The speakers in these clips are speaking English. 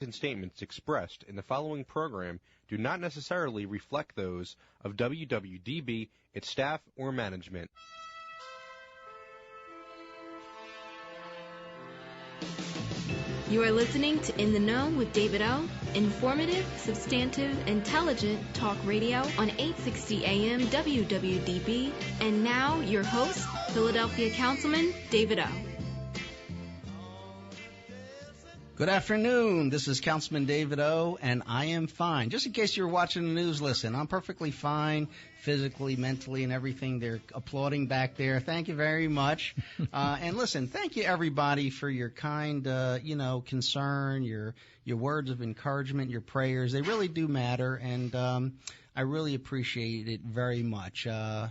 And statements expressed in the following program do not necessarily reflect those of WWDB, its staff, or management. You are listening to In the Know with David O. Informative, substantive, intelligent talk radio on 860 AM WWDB. And now, your host, Philadelphia Councilman David O. Good afternoon. This is Councilman David O., and I am fine. Just in case you're watching the news, listen, I'm perfectly fine physically, mentally, and everything. They're applauding back there. Thank you very much. And listen, thank you, everybody, for your kind, concern, your words of encouragement, your prayers. They really do matter, and I really appreciate it very much.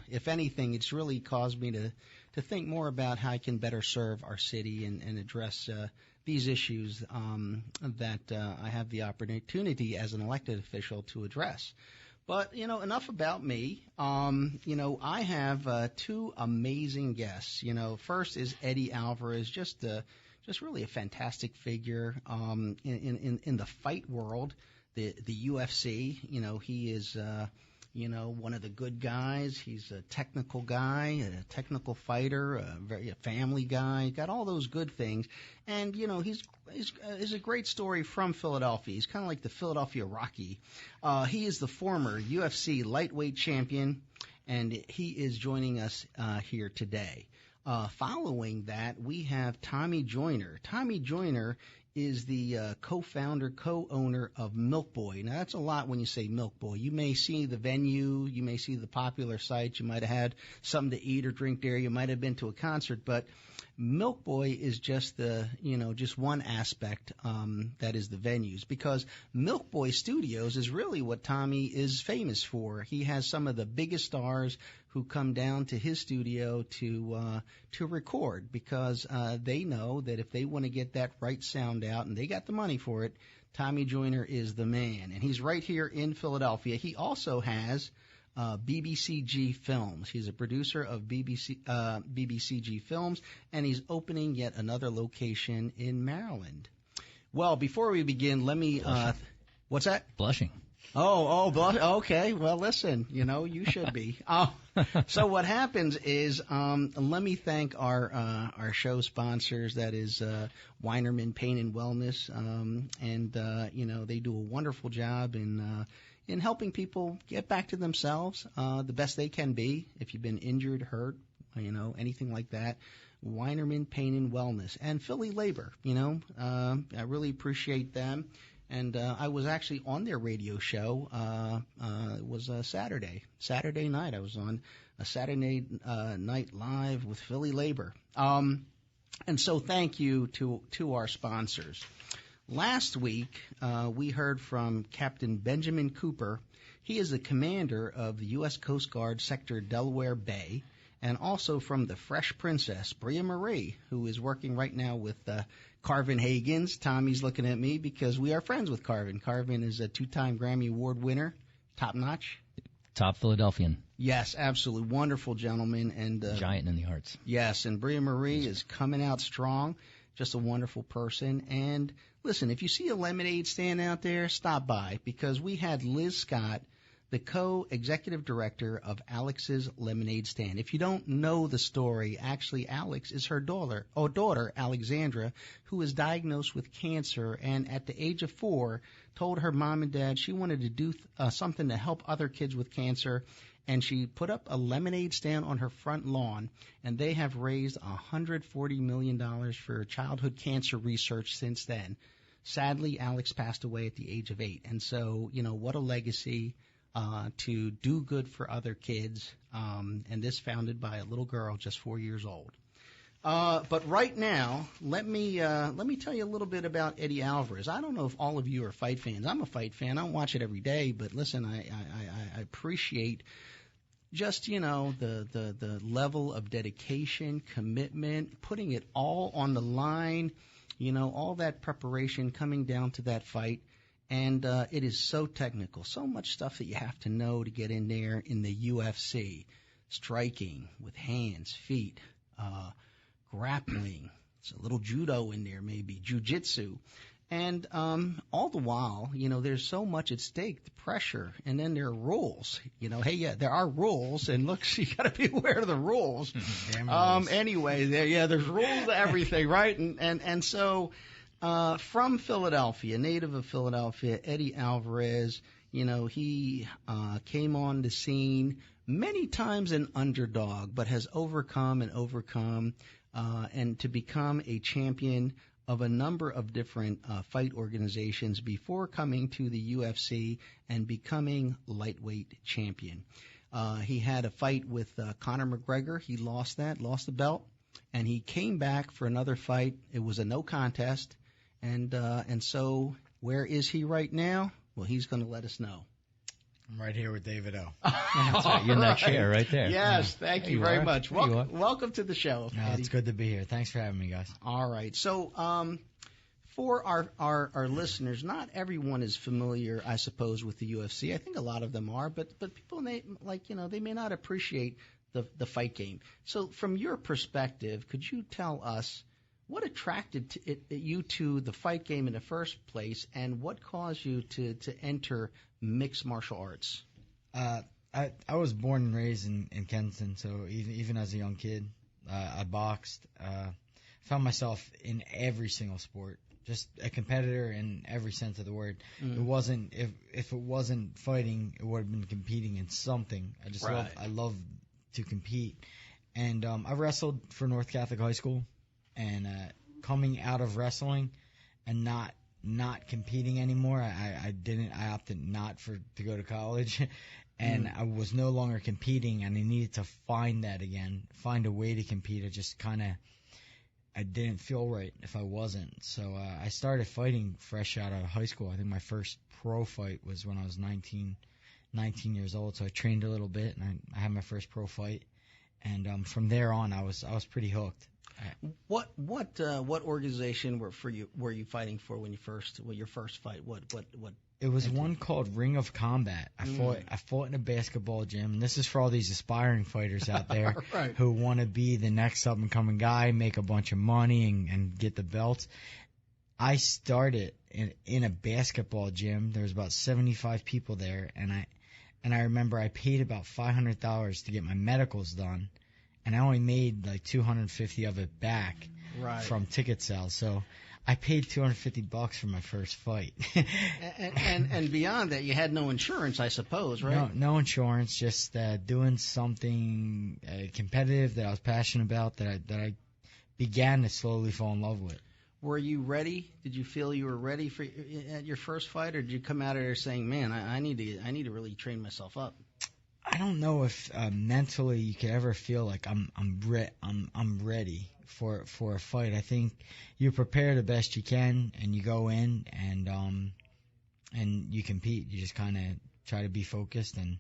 If anything, it's really caused me to think more about how I can better serve our city and address these issues that I have the opportunity as an elected official to address. But, enough about me. I have two amazing guests. First is Eddie Alvarez, just really a fantastic figure in the fight world, the UFC. He is one of the good guys. He's a technical guy, a technical fighter, a family guy, got all those good things. And, he's a great story from Philadelphia. He's kind of like the Philadelphia Rocky. He is the former UFC Lightweight Champion, and he is joining us here today. Following that, we have Tommy Joyner. Tommy Joyner is the co-founder, co-owner of Milkboy. Now, that's a lot when you say Milkboy. You may see the venue, you may see the popular sites, you might have had something to eat or drink there, you might have been to a concert, but Milkboy is just just one aspect that is the venues, because Milkboy Studios is really what Tommy is famous for. He has some of the biggest stars who come down to his studio to record, because they know that if they want to get that right sound out, and they got the money for it, Tommy Joyner is the man. And he's right here in Philadelphia. He also has BBCG Films. He's a producer of BBCG Films, and he's opening yet another location in Maryland. Well, before we begin, let me what's that? Blushing. Okay. Well, listen, you should be. So what happens is, let me thank our show sponsors. That is Weinerman Pain and Wellness, and they do a wonderful job in helping people get back to themselves the best they can be. If you've been injured, hurt, anything like that. Weinerman Pain and Wellness and Philly Labor. I really appreciate them. And I was actually on their radio show. It was a Saturday night. I was on a Saturday night live with Philly Labor. And so thank you to our sponsors. Last week, we heard from Captain Benjamin Cooper. He is the commander of the U.S. Coast Guard Sector Delaware Bay, and also from the Fresh Princess, Bria Marie, who is working right now with Carvin Hagens. Tommy's looking at me because we are friends with Carvin. Carvin is a 2-time Grammy Award winner, top notch. Top Philadelphian. Yes, absolutely. Wonderful gentleman. And giant in the arts. Yes, and Bria Marie is coming out strong. Just a wonderful person. And listen, if you see a lemonade stand out there, stop by, because we had Liz Scott, the co-executive director of Alex's Lemonade Stand. If you don't know the story, actually Alex is her daughter, Alexandra, who was diagnosed with cancer, and at the age of 4 told her mom and dad she wanted to do something to help other kids with cancer, and she put up a lemonade stand on her front lawn, and they have raised $140 million for childhood cancer research since then. Sadly, Alex passed away at the age of 8, and so, what a legacy. To do good for other kids, and this founded by a little girl just 4 years old. But right now, let me tell you a little bit about Eddie Alvarez. I don't know if all of you are fight fans. I'm a fight fan. I don't watch it every day, but listen, I appreciate just, the level of dedication, commitment, putting it all on the line, all that preparation coming down to that fight. And it is so technical, so much stuff that you have to know to get in there in the UFC. Striking with hands, feet, grappling. It's a little judo in there, maybe jiu-jitsu. And all the while, there's so much at stake, the pressure, and then there are rules. Hey, yeah, there are rules, and look, you got to be aware of the rules. Anyway, there's rules to everything, right? And so from Philadelphia, native of Philadelphia, Eddie Alvarez, he came on the scene many times an underdog, but has overcome and to become a champion of a number of different fight organizations before coming to the UFC and becoming lightweight champion. He had a fight with Conor McGregor. He lost the belt, and he came back for another fight. It was a no contest, and so where is he right now? Well, he's going to let us know. I'm right here with David O. That's right. You're in that chair right there. Yes, thank you very much. Welcome to the show. No, it's good to be here. Thanks for having me, guys. All right. So for our listeners, not everyone is familiar, I suppose, with the UFC. I think a lot of them are, but people they may not appreciate the fight game. So from your perspective, could you tell us what attracted you to the fight game in the first place, and what caused you to enter mixed martial arts? I was born and raised in Kensington, so even as a young kid, I boxed. Found myself in every single sport, just a competitor in every sense of the word. It wasn't if it wasn't fighting, it would have been competing in something. I love to compete, and I wrestled for North Catholic High School. And coming out of wrestling and not competing anymore, I opted not to go to college, and I was no longer competing, and I needed to find that again, find a way to compete. I didn't feel right if I wasn't, so I started fighting fresh out of high school. I think my first pro fight was when I was 19 years old, so I trained a little bit, and I had my first pro fight, and from there on, I was pretty hooked. What organization were you fighting for when your first fight? What? It was one called Ring of Combat. I fought in a basketball gym. And this is for all these aspiring fighters out there right. who want to be the next up and coming guy, make a bunch of money and get the belts. I started in a basketball gym. There was about 75 people there, and I remember I paid about $500 to get my medicals done. And I only made like $250 of it back from ticket sales. So I paid $250 for my first fight. and beyond that, you had no insurance, I suppose, right? No insurance, just doing something competitive that I was passionate about that I began to slowly fall in love with. Were you ready? Did you feel you were ready at your first fight, or did you come out of there saying, "Man, I need to really train myself up"? I don't know if mentally you could ever feel like I'm ready for a fight. I think you prepare the best you can, and you go in and you compete. You just kind of try to be focused and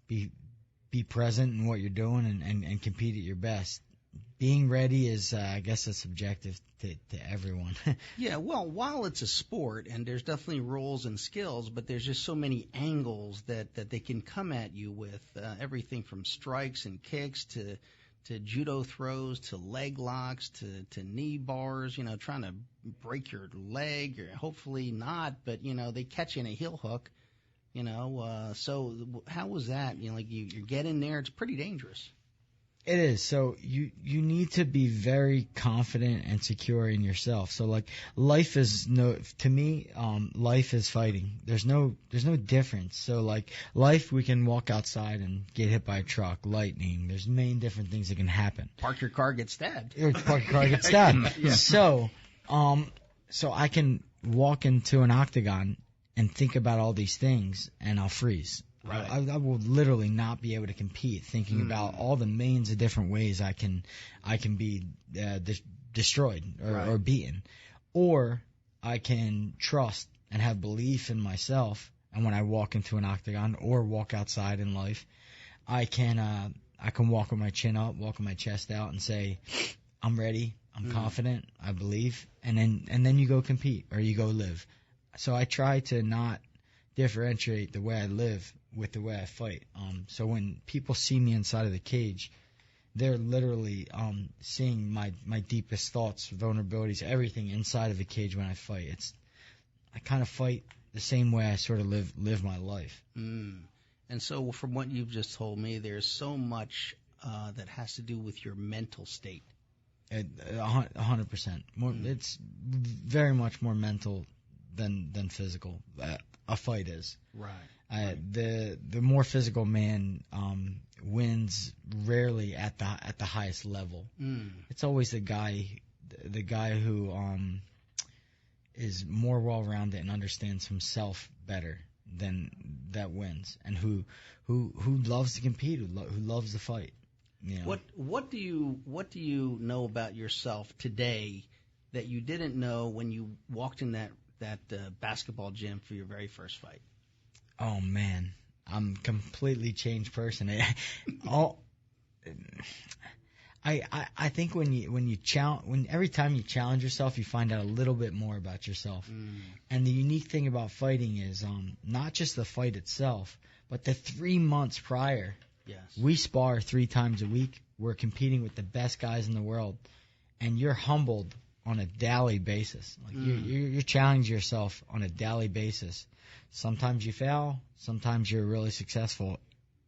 be present in what you're doing and compete at your best. Being ready is, I guess, it's subjective to everyone. Yeah, well, while it's a sport, and there's definitely rules and skills, but there's just so many angles that they can come at you with, everything from strikes and kicks to judo throws to leg locks to knee bars, trying to break your leg, or hopefully not, but, they catch you in a heel hook, so how was that? You get in there, it's pretty dangerous. It is. So you need to be very confident and secure in yourself. So like life is life is fighting. There's no difference. So like life, we can walk outside and get hit by a truck, lightning. There's many different things that can happen. Park your car, get stabbed. Park your car, get stabbed. Yeah. So I can walk into an octagon and think about all these things, and I'll freeze. Right. I will literally not be able to compete thinking about all the millions of different ways I can be destroyed or beaten. Or I can trust and have belief in myself, and when I walk into an octagon or walk outside in life, I can walk with my chin up, walk with my chest out, and say, I'm ready, I'm confident, I believe, and then you go compete or you go live. So I try to not differentiate the way I live with the way I fight. So when people see me inside of the cage, they're literally seeing my deepest thoughts, vulnerabilities, everything inside of the cage when I fight. kind of fight the same way I sort of live my life. And so from what you've just told me, there's so much that has to do with your mental state. 100%. It's very much more mental than physical. A fight is. Right. The more physical man wins rarely at the highest level. It's always the guy who is more well-rounded and understands himself better than that wins, and who loves to compete, who loves to fight. You know? What do you know about yourself today that you didn't know when you walked in that basketball gym for your very first fight? Oh man, I'm a completely changed person. I think when every time you challenge yourself, you find out a little bit more about yourself. And the unique thing about fighting is not just the fight itself, but the 3 months prior. Yes. We spar 3 times a week. We're competing with the best guys in the world, and you're humbled on a daily basis. Like you're challenging yourself on a daily basis. Sometimes you fail. Sometimes you're really successful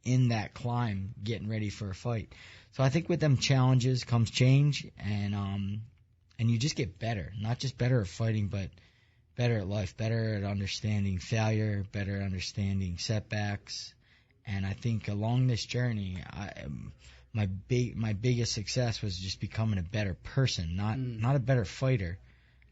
in that climb, getting ready for a fight. So I think with them challenges comes change, and you just get better. Not just better at fighting, but better at life, better at understanding failure, better at understanding setbacks. And I think along this journey, my biggest success was just becoming a better person, not a better fighter.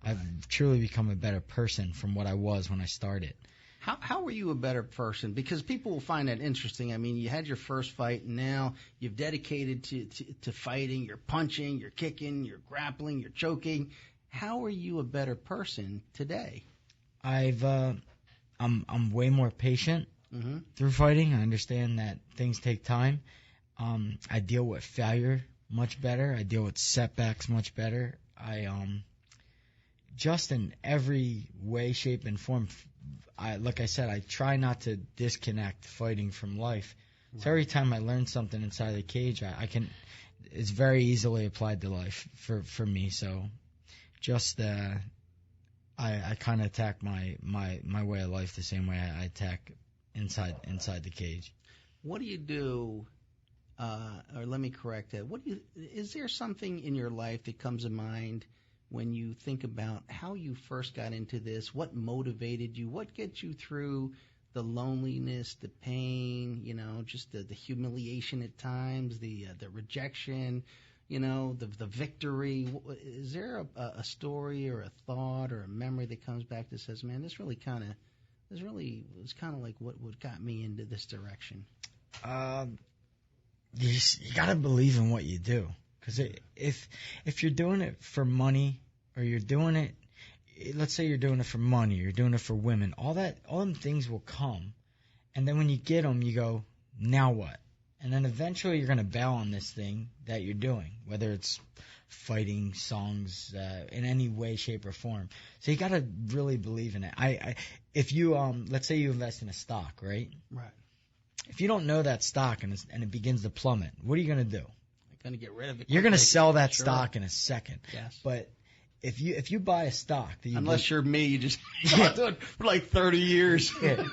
I've truly become a better person from what I was when I started. How were you a better person? Because people will find that interesting. I mean, you had your first fight, and now you've dedicated to fighting. You're punching, you're kicking, you're grappling, you're choking. How are you a better person today? I'm way more patient through fighting. I understand that things take time. I deal with failure much better. I deal with setbacks much better. I just in every way, shape, and form. Like I said, I try not to disconnect fighting from life. Right. So every time I learn something inside the cage, it's very easily applied to life for me. So just I kind of attack my way of life the same way I attack inside the cage. What do you do? Or let me correct that. Is there something in your life that comes to mind when you think about how you first got into this? What motivated you? What gets you through the loneliness, the pain, just the humiliation at times, the rejection, the victory? Is there a story or a thought or a memory that comes back that says, man, this was kind of like what got me into this direction? You got to believe in what you do. Because if you're doing it for money, or you're doing it, let's say you're doing it for money, or you're doing it for women, all them things will come, and then when you get them, you go, now what? And then eventually you're going to bail on this thing that you're doing, whether it's fighting, songs, in any way, shape, or form. So you got to really believe in it. If you let's say you invest in a stock, right? Right. If you don't know that stock and it begins to plummet, what are you going to do? Going to get rid of it. You're going to sell that stock in a second. Yes. But if you buy a stock that you unless you're me, you just do it for like 30 years. Yeah.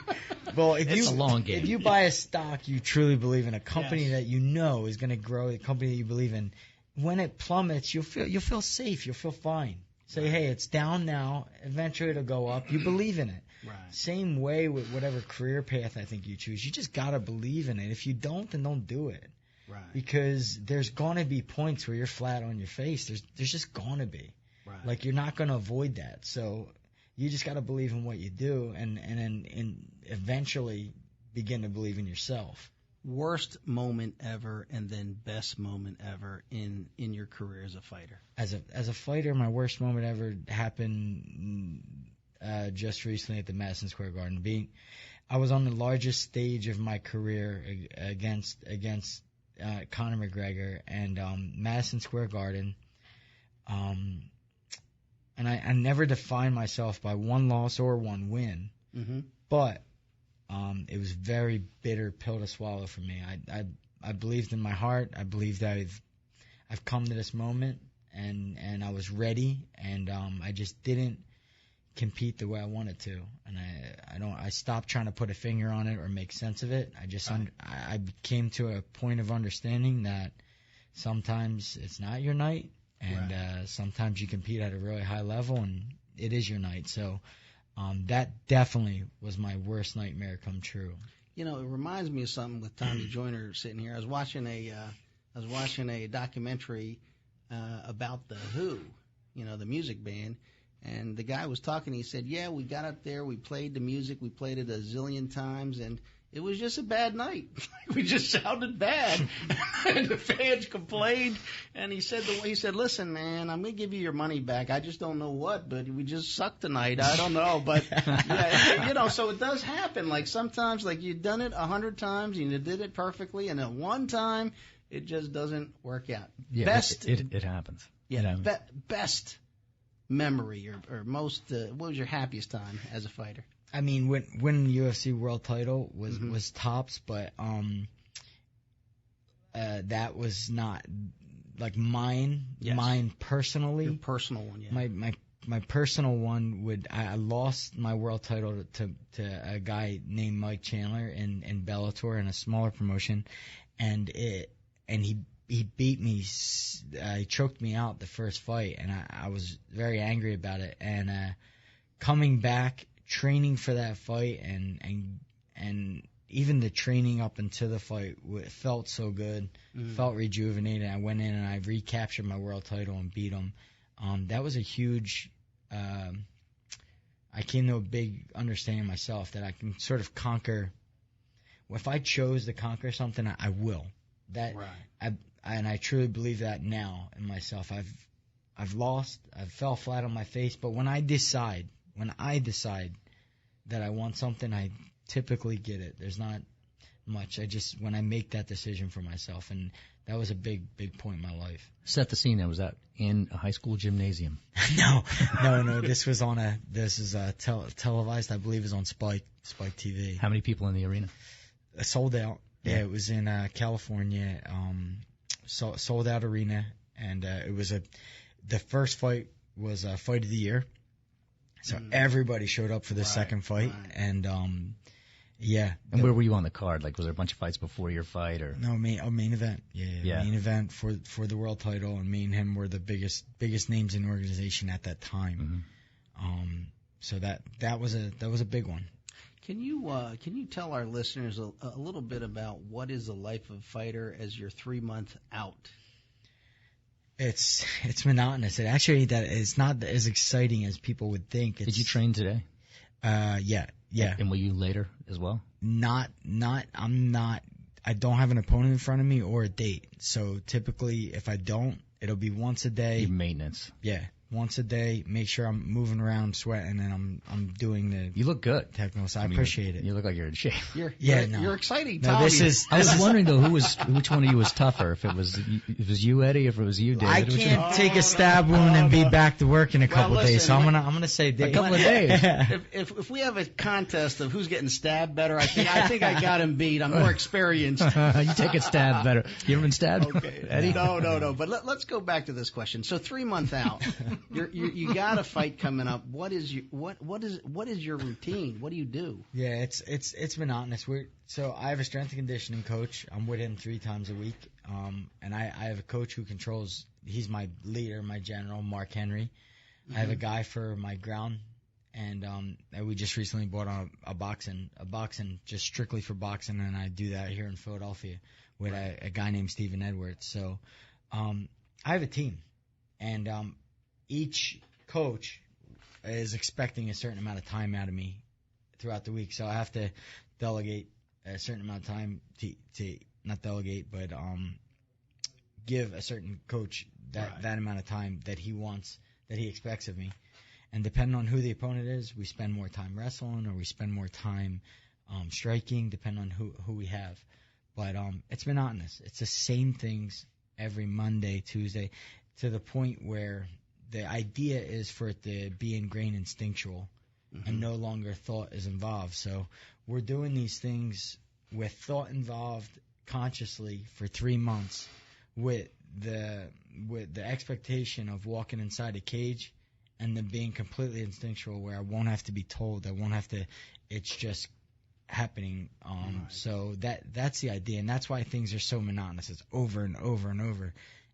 Well, it's a long game. If you buy a stock you truly believe in, a company that you know is going to grow, a company that you believe in, when it plummets, you'll feel safe. You'll feel fine. Say, hey, it's down now. Eventually it'll go up. You believe in it. Right. Same way with whatever career path I think you choose. You just got to believe in it. If you don't, then don't do it. Right. Because there's going to be points where you're flat on your face. There's just going to be. Right. Like, you're not going to avoid that. So you just got to believe in what you do and eventually begin to believe in yourself. Worst moment ever and then best moment ever in your career as a fighter? As a fighter, my worst moment ever happened just recently at the Madison Square Garden. I was on the largest stage of my career against Conor McGregor and Madison Square Garden. And I never defined myself by one loss or one win, but it was a very bitter pill to swallow for me. I believed in my heart. I believed I've come to this moment, and I was ready, and I just didn't compete the way I wanted to, and I stopped trying to put a finger on it or make sense of it. I came to a point of understanding that sometimes it's not your night, and sometimes you compete at a really high level and it is your night. So that definitely was my worst nightmare come true. You know, it reminds me of something with Tommy Joyner sitting here. I was watching a documentary about the Who, you know, the music band. And the guy was talking. He said, "Yeah, we got up there. We played the music. We played it a zillion times, and it was just a bad night. We just sounded bad, and the fans complained." And he said, "Listen, man, I'm gonna give you your money back. I just don't know what, but we just sucked tonight. I don't know, but yeah, you know. So it does happen. Like sometimes, like you've done it 100 times, and you did it perfectly, and then one time it just doesn't work out. Yeah, Best, it happens. yeah, best." Memory or most what was your happiest time as a fighter? I mean, winning the UFC world title was tops, but that was not like mine. Yes. Mine personally. Your personal one, yeah. My personal one I lost my world title to a guy named Mike Chandler in Bellator in a smaller promotion, and he beat me. He choked me out the first fight, and I was very angry about it. And coming back, training for that fight, and even the training up until the fight felt so good, felt rejuvenated. I went in and I recaptured my world title and beat him. That was a huge. I came to a big understanding myself that I can sort of conquer. If I chose to conquer something, I will. That right. And I truly believe that now in myself. I've lost. I fell flat on my face. But when I decide that I want something, I typically get it. There's not much. When I make that decision for myself, and that was a big point in my life. Set the scene. Was that in a high school gymnasium? No. This is televised. I believe is on Spike TV. How many people in the arena? Sold out. Yeah, it was in California. Sold out arena, and it was the first fight was a fight of the year, so everybody showed up for the second fight, and yeah. And where were you on the card? Like, was there a bunch of fights before your fight, or no main event? Yeah. Main event for the world title, and me and him were the biggest names in the organization at that time. So that was a big one. Can you tell our listeners a little bit about what is the life of a fighter as you're 3 months out? It's monotonous. It's not as exciting as people would think. Did you train today? Yeah. And will you later as well? I don't have an opponent in front of me or a date. So typically, if I don't, it'll be once a day. Your maintenance. Yeah. Once a day, make sure I'm moving around, sweating, and I'm doing the. You look good. Technical side. I appreciate it. You look like you're in shape. You're exciting, Tommy. No, I was wondering though, which one of you was tougher? If it was you, Eddie, if it was you, David. I can't take a stab wound and be back to work in a couple days. So I'm gonna say Dave. A couple of days. If we have a contest of who's getting stabbed better, I think I got him beat. I'm more experienced. You take it stabbed better. You ever been stabbed? Okay. Eddie? No. But let's go back to this question. So 3 months out, you got a fight coming up. What is your routine? What do you do? Yeah, it's monotonous. So I have a strength and conditioning coach. I'm with him 3 times a week. And I have a coach who controls. He's my leader, my general, Mark Henry. I have a guy for my ground, and we just recently bought a boxing just strictly for boxing, and I do that here in Philadelphia with a guy named Steven Edwards. So I have a team, and each coach is expecting a certain amount of time out of me throughout the week, so I have to delegate a certain amount of time to not delegate, but give a certain coach that amount of time that he wants, that he expects of me. And depending on who the opponent is, we spend more time wrestling or we spend more time striking, depending on who we have. But it's monotonous. It's the same things every Monday, Tuesday, to the point where the idea is for it to be ingrained instinctual and no longer thought is involved. So we're doing these things with thought involved consciously for 3 months with the expectation of walking inside a cage and then being completely instinctual where I won't have to be told. I won't have to. It's just happening. So that's the idea, and that's why things are so monotonous. It's over and over and over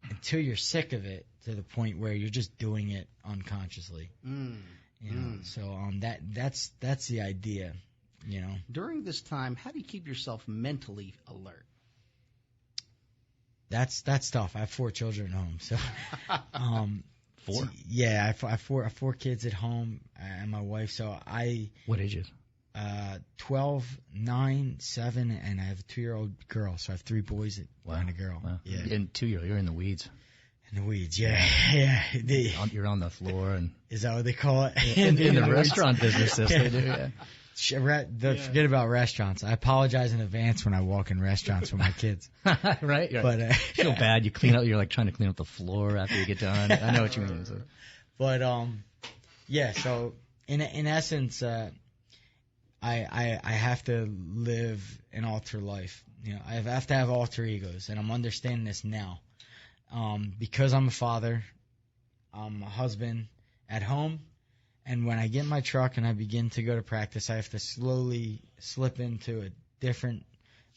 until you're sick of it to the point where you're just doing it unconsciously. So that's the idea. During this time, how do you keep yourself mentally alert? That's tough. I have 4 children at home, so 4? Yeah, I have four kids at home and my wife. So What ages? 12, 9, 7, and I have a 2-year-old girl. So I have 3 boys and a girl. Wow. Yeah, And 2-year-old, you're in the weeds. in the weeds. Yeah. You're on the floor and Is that what they call it? in the restaurant business, they do. Yeah. Forget about restaurants. I apologize in advance when I walk in restaurants with my kids. Right. But You feel bad. You clean up. You're like trying to clean up the floor after you get done. I know what you mean. So. But yeah. So in essence, I have to live an alter life. I have to have alter egos, and I'm understanding this now. Because I'm a father, I'm a husband at home. And when I get in my truck and I begin to go to practice, I have to slowly slip into a different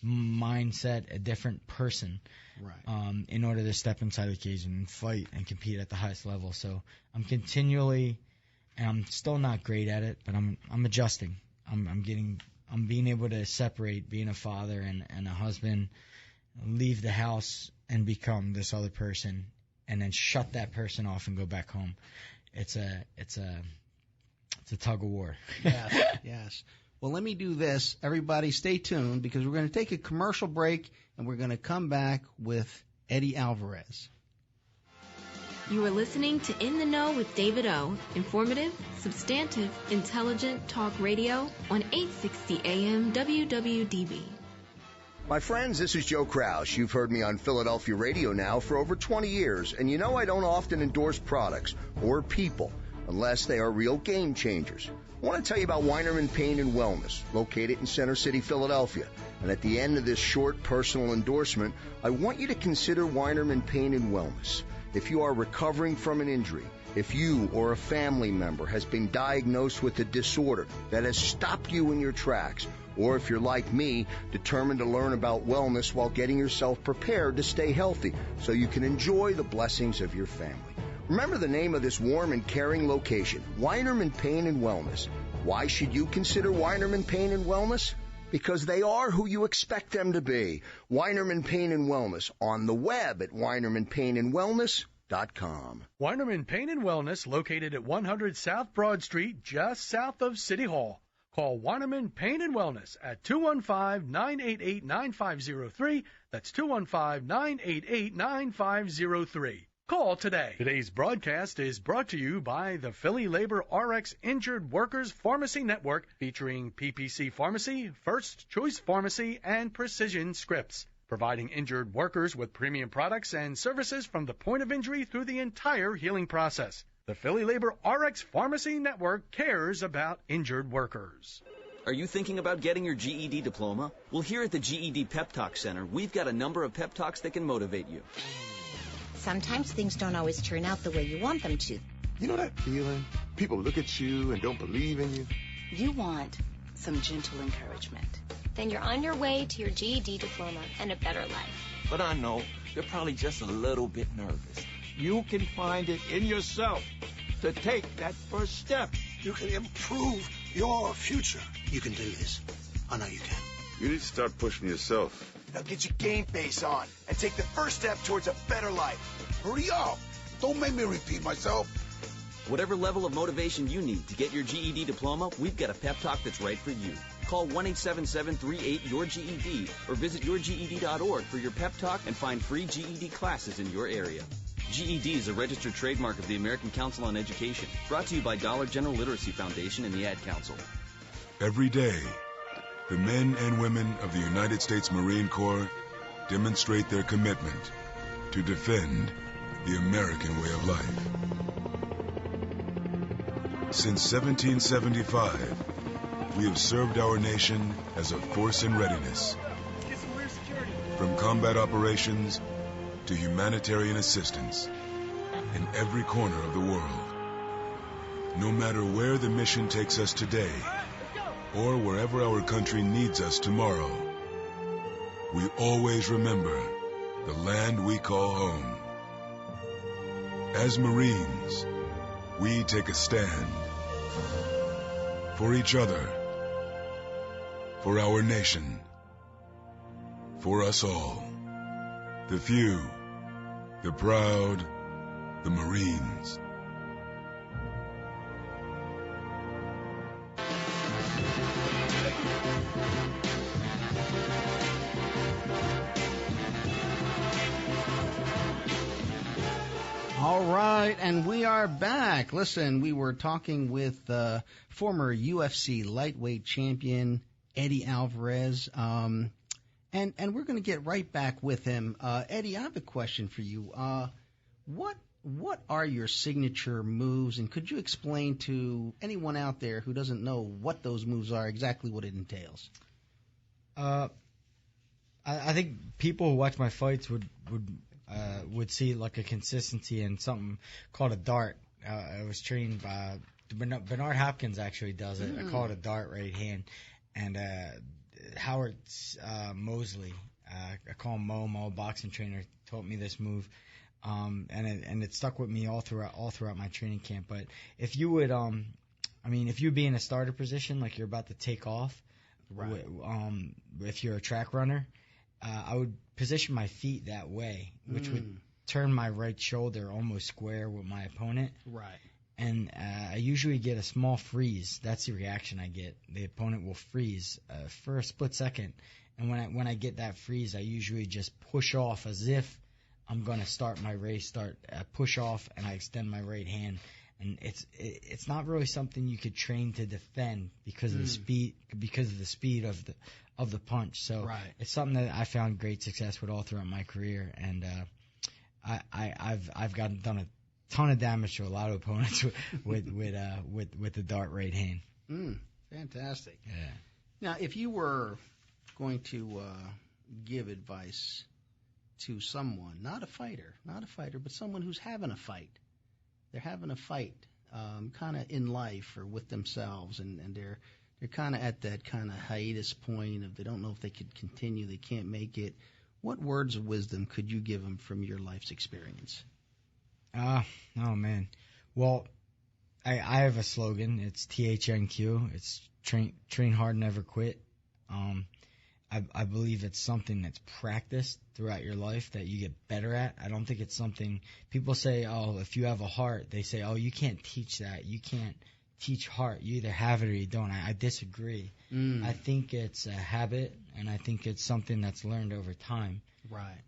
mindset, a different person, Right. in order to step inside the cage and fight and compete at the highest level. So I'm continually, and I'm still not great at it, but I'm adjusting. I'm being able to separate being a father and a husband, leave the house and become this other person, and then shut that person off and go back home. It's a tug of war. Yes. Well, let me do this. Everybody stay tuned because we're going to take a commercial break and we're going to come back with Eddie Alvarez. You are listening to In the Know with David O. Informative, substantive, intelligent talk radio on 860 AM WWDB. My friends, this is Joe Kraus. You've heard me on Philadelphia radio now for over 20 years, and I don't often endorse products or people unless they are real game changers. I want to tell you about Weinerman Pain and Wellness, located in Center City, Philadelphia. And at the end of this short personal endorsement, I want you to consider Weinerman Pain and Wellness. If you are recovering from an injury, if you or a family member has been diagnosed with a disorder that has stopped you in your tracks, or if you're like me, determined to learn about wellness while getting yourself prepared to stay healthy so you can enjoy the blessings of your family. Remember the name of this warm and caring location, Weinerman Pain and Wellness. Why should you consider Weinerman Pain and Wellness? Because they are who you expect them to be. Weinerman Pain and Wellness on the web at WeinermanPainandWellness.com. Weinerman Pain and Wellness, located at 100 South Broad Street, just south of City Hall. Call Weinerman Pain and Wellness at 215-988-9503. That's 215-988-9503. Call today. Today's broadcast is brought to you by the Philly Labor RX Injured Workers Pharmacy Network, featuring PPC Pharmacy, First Choice Pharmacy, and Precision Scripts, providing injured workers with premium products and services from the point of injury through the entire healing process. The Philly Labor RX Pharmacy Network cares about injured workers. Are you thinking about getting your GED diploma? Well, here at the GED Pep Talk Center, we've got a number of pep talks that can motivate you. Sometimes things don't always turn out the way you want them to. You know that feeling? People look at you and don't believe in you. You want some gentle encouragement. Then you're on your way to your GED diploma and a better life. But I know you're probably just a little bit nervous. You can find it in yourself to take that first step. You can improve your future. You can do this. I know you can. You need to start pushing yourself. Now get your game face on and take the first step towards a better life. Hurry up. Don't make me repeat myself. Whatever level of motivation you need to get your GED diploma, we've got a pep talk that's right for you. Call 1-877-38-YOUR-GED or visit yourged.org for your pep talk and find free GED classes in your area. GED is a registered trademark of the American Council on Education, brought to you by Dollar General Literacy Foundation and the Ad Council. Every day, the men and women of the United States Marine Corps demonstrate their commitment to defend the American way of life. Since 1775, we have served our nation as a force in readiness. From combat operations to humanitarian assistance in every corner of the world. No matter where the mission takes us today, or wherever our country needs us tomorrow, we always remember the land we call home. As Marines, we take a stand for each other, for our nation, for us all. The few, the proud, the Marines. All right, and we are back. Listen, we were talking with former UFC Lightweight Champion Eddie Alvarez, and we're going to get right back with him. Eddie, I have a question for you. What are your signature moves, and could you explain to anyone out there who doesn't know what those moves are, exactly what it entails? I think people who watch my fights would see like a consistency in something called a dart. I was trained by Bernard Hopkins actually does it. I call it a dart right hand. And Howard Mosley, I call him Mo, boxing trainer, taught me this move. And it stuck with me all throughout my training camp. But if you would, if you be in a starter position, like you're about to take off, right. If you're a track runner, I would position my feet that way, which would turn my right shoulder almost square with my opponent. Right. And I usually get a small freeze. That's the reaction I get. The opponent will freeze for a split second. And when I get that freeze, I usually just push off as if I'm going to start my race, push off, and I extend my right hand. And it's not really something you could train to defend because of the speed of the punch. So It's something that I found great success with all throughout my career, and I've done a ton of damage to a lot of opponents with the dart right hand. Fantastic. Yeah. Now, if you were going to give advice to someone, not a fighter, but someone who's having a fight. They're having a fight, kind of in life or with themselves, and they're kind of at that kind of hiatus point of they don't know if they could continue, they can't make it. What words of wisdom could you give them from your life's experience? Oh man. Well, I have a slogan. It's THNQ. It's train hard, never quit. I believe it's something that's practiced throughout your life that you get better at. I don't think it's something people say, oh, if you have a heart, they say, oh, you can't teach that. You can't teach heart. You either have it or you don't. I disagree. I think it's a habit, and I think it's something that's learned over time. Right.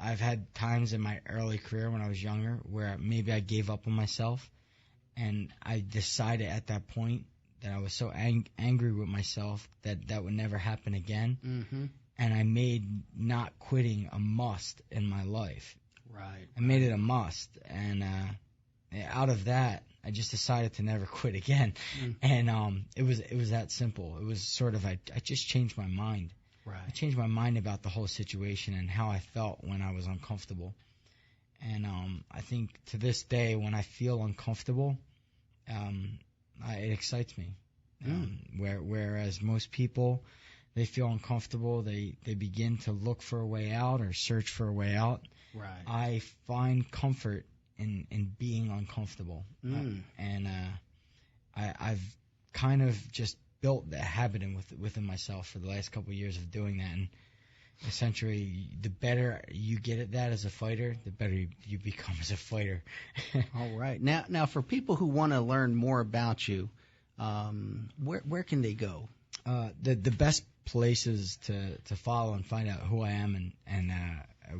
I've had times in my early career when I was younger where maybe I gave up on myself, and I decided at that point that I was so angry with myself that would never happen again. Mm-hmm. And I made not quitting a must in my life. Right. I made it a must. And out of that, I just decided to never quit again. And it was that simple. It was sort of I just changed my mind. Right. I changed my mind about the whole situation and how I felt when I was uncomfortable. And I think to this day, when I feel uncomfortable, it excites me. Whereas most people, they feel uncomfortable, they begin to look for a way out or search for a way out. Right. I find comfort in being uncomfortable. And I've kind of just built that habit within myself for the last couple of years of doing that. And essentially, the better you get at that as a fighter, the better you become as a fighter. All right. Now, for people who want to learn more about you, where can they go? The best places to follow and find out who I am and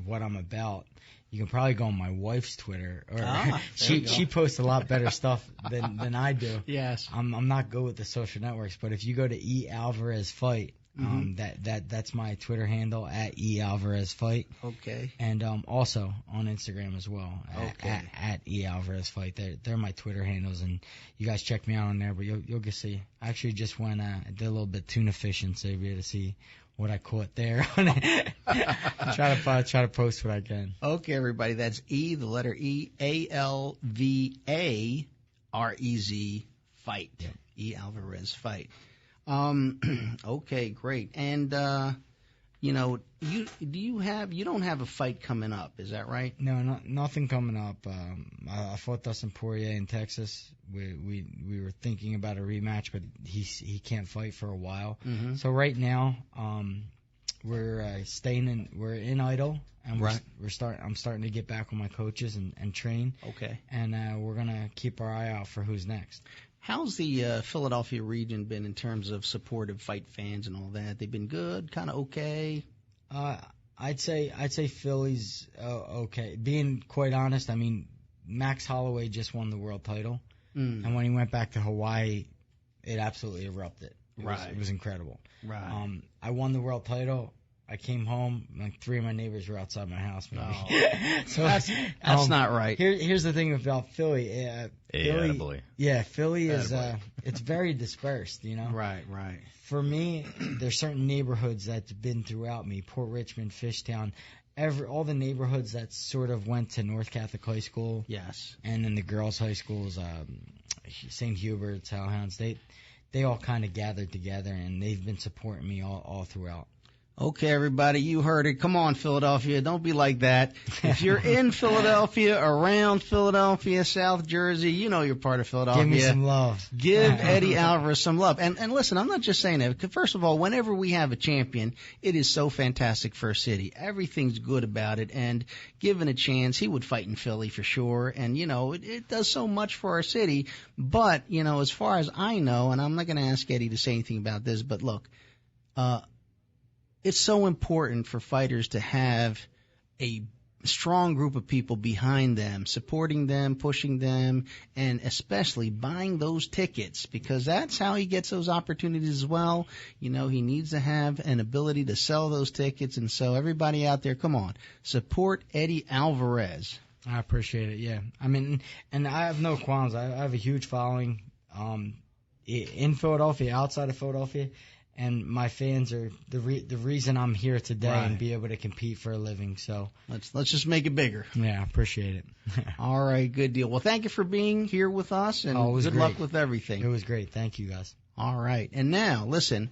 what I'm about. You can probably go on my wife's Twitter. Or she posts a lot better stuff than I do. Yes. I'm not good with the social networks, but if you go to E Alvarez Fight, that's my Twitter handle at E Alvarez Fight. Okay. And also on Instagram as well. Okay. At E Alvarez Fight. They're my Twitter handles, and you guys check me out on there. But you'll get see. I actually just went did a little bit tuna fishing, so you'll be able to see what I caught there. Try to post what I can. Okay, everybody. That's E, the letter E, ALVA R-E-Z fight. Yeah. E. Alvarez fight. Okay, great. And, you don't have a fight coming up, is that right? No, nothing coming up. I fought Dustin Poirier in Texas. We were thinking about a rematch, but he can't fight for a while. Mm-hmm. So right now, we're in idle, and I'm starting to get back with my coaches and train. Okay. And we're gonna keep our eye out for who's next. How's the Philadelphia region been in terms of supportive fight fans and all that? They've been good, kind of okay. I'd say Philly's okay. Being quite honest, I mean, Max Holloway just won the world title, and when he went back to Hawaii, it absolutely erupted. It was incredible. Right. I won the world title. I came home, like 3 of my neighbors were outside my house. Maybe. Oh. So that's not right. Here's the thing about Philly. Philly, boy. Yeah, Philly is it's very dispersed, you know. Right. For me, there's certain neighborhoods that's been throughout me. Port Richmond, Fishtown, all the neighborhoods that sort of went to North Catholic High School. Yes. And then the girls' high schools, St. Hubert's, Hellhounds. They all kind of gathered together, and they've been supporting me all throughout. Okay, everybody, you heard it. Come on, Philadelphia. Don't be like that. If you're in Philadelphia, around Philadelphia, South Jersey, you know you're part of Philadelphia. Give me some love. Give Eddie Alvarez some love. And listen, I'm not just saying that. First of all, whenever we have a champion, it is so fantastic for a city. Everything's good about it. And given a chance, he would fight in Philly for sure. And, it does so much for our city. But, as far as I know, and I'm not going to ask Eddie to say anything about this, but look, it's so important for fighters to have a strong group of people behind them, supporting them, pushing them, and especially buying those tickets, because that's how he gets those opportunities as well. He needs to have an ability to sell those tickets. And so everybody out there, come on, support Eddie Alvarez. I appreciate it, yeah. I mean, and I have no qualms. I have a huge following in Philadelphia, outside of Philadelphia. And my fans are the reason I'm here today and be able to compete for a living. So let's just make it bigger. Yeah, I appreciate it. All right, good deal. Well, thank you for being here with us, and good luck with everything. It was great. Thank you, guys. All right, and now listen.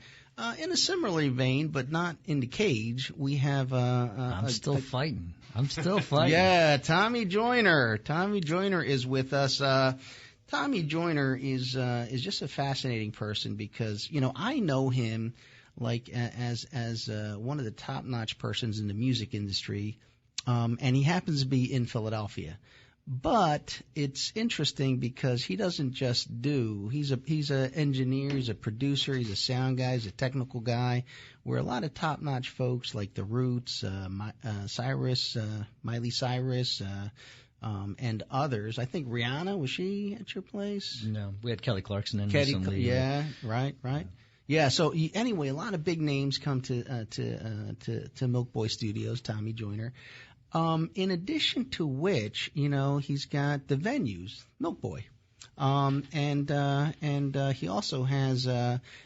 In a similar vein, but not in the cage, we have. I'm still fighting. Yeah, Tommy Joyner. Tommy Joyner is with us. Tommy Joyner is just a fascinating person because, I know him like as one of the top-notch persons in the music industry, and he happens to be in Philadelphia. But it's interesting because he doesn't just he's an engineer, he's a producer, he's a sound guy, he's a technical guy, where a lot of top-notch folks like The Roots, Miley Cyrus, and others. I think Rihanna, was she at your place? No, we had Kelly Clarkson in recently. Yeah, right. Yeah. So anyway, a lot of big names come to Milkboy Studios. Tommy Joyner. In addition to which, he's got the venues, Milkboy, and he also has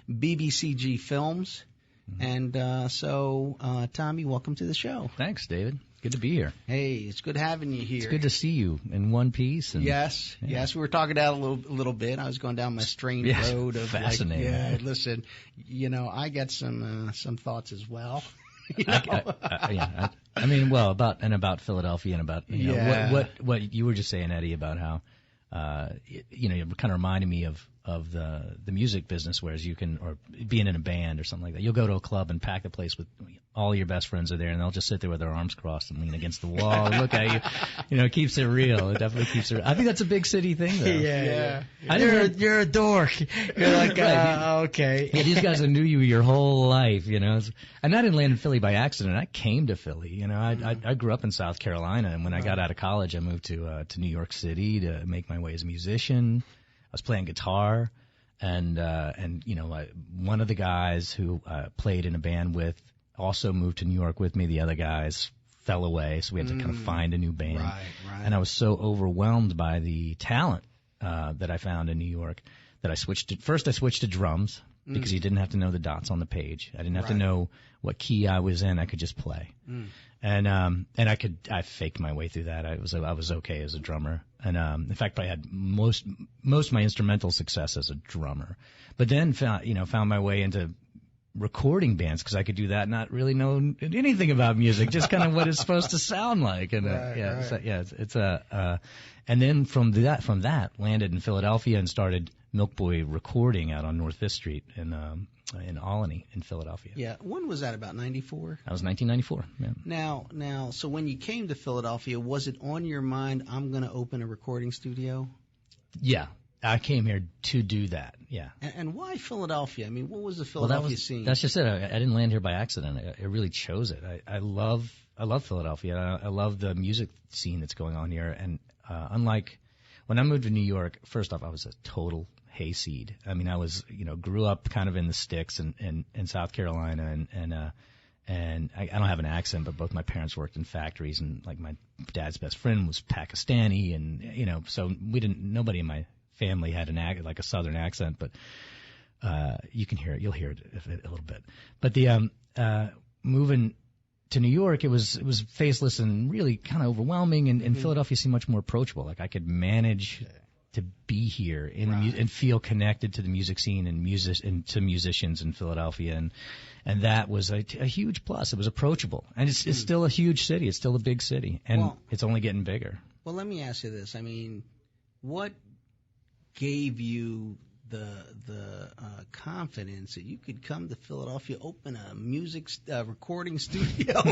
BBCG Films, and so Tommy, welcome to the show. Thanks, David. Good to be here. Hey, it's good having you here. It's good to see you in one piece. And, yes. We were talking about a little bit. I was going down my strange road of fascinating. Listen, I got some thoughts as well. I mean, well, about Philadelphia and about what you were just saying, Eddie, about how it kind of reminded me of the music business, whereas you can, or being in a band or something like that, you'll go to a club and pack the place with all your best friends are there, and they'll just sit there with their arms crossed and lean against the wall and look at you. It keeps it real. It definitely keeps it real. I think that's a big city thing, though. Yeah. You're a dork. You're like, okay. Yeah, these guys that knew you your whole life, And I didn't land in Philly by accident. I came to Philly. I grew up in South Carolina, and when I got out of college, I moved to New York City to make my way as a musician. I was playing guitar, and one of the guys who played in a band with also moved to New York with me. The other guys fell away, so we had to kind of find a new band. Right. And I was so overwhelmed by the talent that I found in New York that I switched to drums. because you didn't have to know the dots on the page. I didn't have to know what key I was in. I could just play. And I faked my way through that. I was okay as a drummer. And in fact, I had most of my instrumental success as a drummer. But then found my way into recording bands because I could do that, not really know anything about music, just kind of what it's supposed to sound like. And and then from that landed in Philadelphia and started Milkboy Recording out on North 5th Street in Albany in Philadelphia. Yeah, when was that? About 94? That was 1994. Yeah. Now, so when you came to Philadelphia, was it on your mind, I'm going to open a recording studio? Yeah. I came here to do that, yeah. And why Philadelphia? I mean, what was the Philadelphia scene? That's just it. I didn't land here by accident. I really chose it. I love Philadelphia. I love the music scene that's going on here. And unlike when I moved to New York, first off, I was a total hayseed. I mean, I was, grew up kind of in the sticks in South Carolina, and I don't have an accent, but both my parents worked in factories, and like my dad's best friend was Pakistani, and so nobody in my family had like a southern accent, but you'll hear it a little bit. But the moving to New York, it was faceless and really kind of overwhelming, and Philadelphia seemed much more approachable. Like I could manage to be here and feel connected to the music scene and to musicians in Philadelphia, and that was a huge plus. It was approachable, and it's still a huge city. It's still a big city, and it's only getting bigger. Well, let me ask you this. I mean, what gave you the confidence that you could come to Philadelphia, open a music recording studio?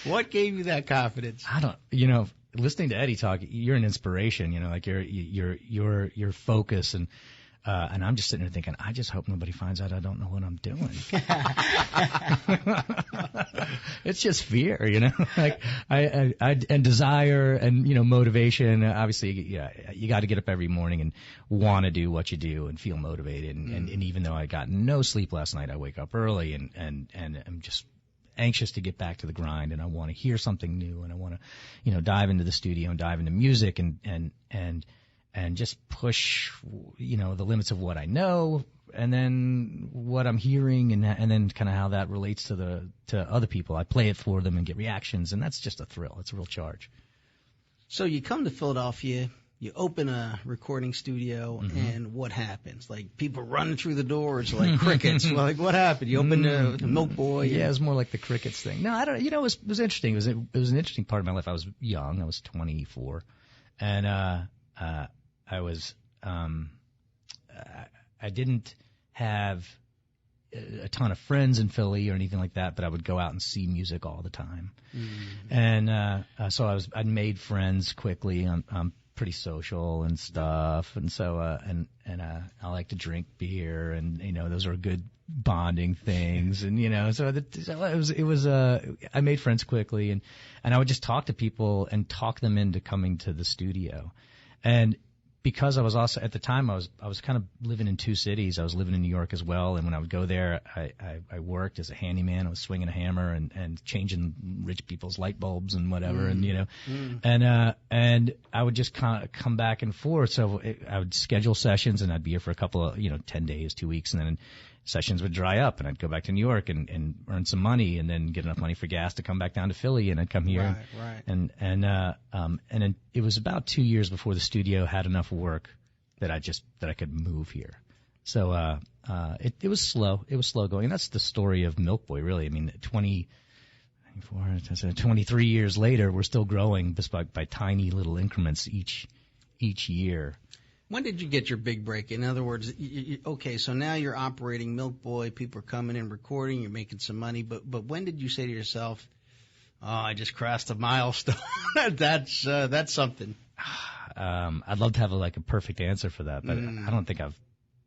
What gave you that confidence? I don't, listening to Eddie talk, you're an inspiration, like your focus, and I'm just sitting there thinking, I just hope nobody finds out I don't know what I'm doing. It's just fear, like and desire and, motivation. Obviously, you got to get up every morning and want to do what you do and feel motivated. And even though I got no sleep last night, I wake up early and I'm just anxious to get back to the grind, and I want to hear something new, and I want to, dive into the studio and dive into music and just push, the limits of what I know, and then what I'm hearing, and then kind of how that relates to other people. I play it for them and get reactions, and that's just a thrill. It's a real charge. So you come to Philadelphia, you open a recording studio, and what happens? Like people running through the doors like crickets. Like what happened? You opened the Milkboy? Yeah, it was more like the crickets thing. No, I don't. It was interesting. It was an interesting part of my life. I was young. I was 24, and I was I didn't have a ton of friends in Philly or anything like that, but I would go out and see music all the time. And so I'd made friends quickly. I'm pretty social and stuff, and so I like to drink beer, and those are good bonding things, and it was I made friends quickly, and I would just talk to people and talk them into coming to the studio. And because I was also, at the time, I was kind of living in two cities. I was living in New York as well, and when I would go there, I worked as a handyman. I was swinging a hammer and changing rich people's light bulbs and whatever, and I would just kind of come back and forth. So I would schedule sessions, and I'd be here for a couple of 10 days, 2 weeks, and then sessions would dry up, and I'd go back to New York and earn some money, and then get enough money for gas to come back down to Philly, and I'd come here. Right. And then it was about 2 years before the studio had enough work that I could move here. So it was slow. It was slow going, and that's the story of Milkboy, really. I mean, 23 years later, we're still growing just by tiny little increments each year. When did you get your big break? In other words, okay, so now you're operating Milkboy, people are coming in, recording, you're making some money, but when did you say to yourself, oh, I just crossed a milestone? That's something. I'd love to have a perfect answer for that, but I don't think I've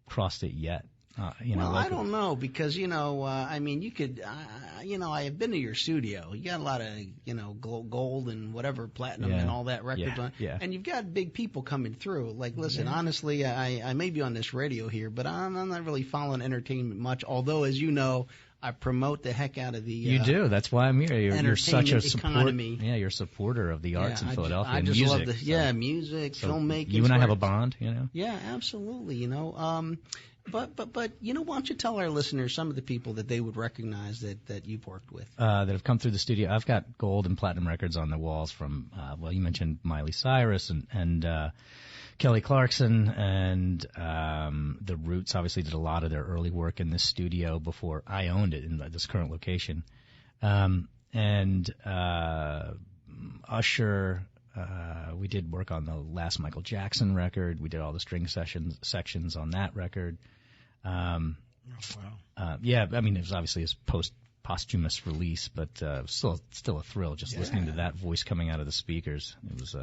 crossed it yet. I don't know, because, I mean, you could, I have been to your studio. You got a lot of, gold and whatever, platinum and all that records on. Yeah. And you've got big people coming through. Like, listen, honestly, I may be on this radio here, but I'm not really following entertainment much. Although, as you know, I promote the heck out of the. You do. That's why I'm here. You're such a economy. Yeah, you're a supporter of the arts in Philadelphia. I just music, love music, filmmaking. You and I have a bond, Yeah, absolutely. But you know, why don't you tell our listeners some of the people that they would recognize that you've worked with? That have come through the studio. I've got gold and platinum records on the walls from, well, you mentioned Miley Cyrus and Kelly Clarkson and the Roots obviously did a lot of their early work in this studio before I owned it in this current location. And Usher, we did work on the last Michael Jackson record. We did all the string sections on that record. Yeah, I mean, it was obviously his posthumous release, but still a thrill just listening to that voice coming out of the speakers. It was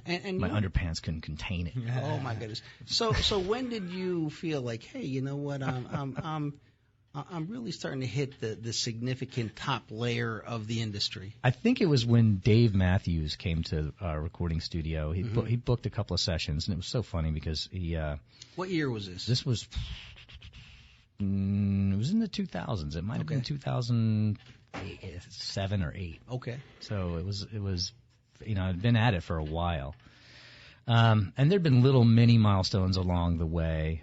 and my underpants couldn't contain it. Oh my goodness! So when did you feel like, hey, you know what, I'm really starting to hit the significant top layer of the industry? I think it was when Dave Matthews came to our recording studio. He booked a couple of sessions, and it was so funny because he. What year was this? This was. It was in the 2000s. It might have been 2007 or 8. Okay. So it was. You know, I'd been at it for a while, and there'd been little mini milestones along the way.